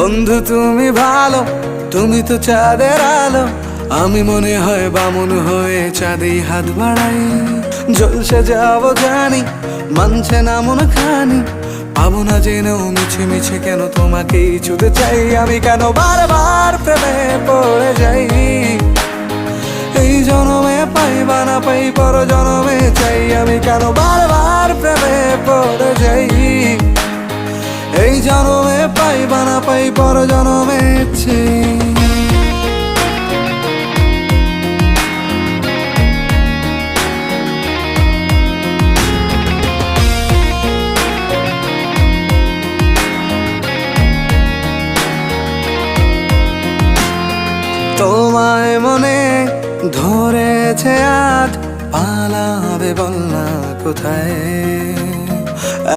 বন্ধু তুমি ভালো, তুমি তো চাঁদের আলো, আমি মনে হয় বামুন হয়ে চাঁদে হাত বাড়াই। জলসে যাবো জানি, মানছে না মন খানি, পাবো না জেনেও মিছে মিছে কেন তোমাকেই ছুতে চাই। আমি কেন বারবার প্রেমে পড়ে যাই, এই জনমে পাই বা না পাই পর জনমে চাই। আমি কেন বারবার প্রেমে পড়ে যাই, এই জনমে পাই বা না পাই পর জনমে চাই। তোমায় মনে ধরেছে আজ, পালাবে বল না কোথায়।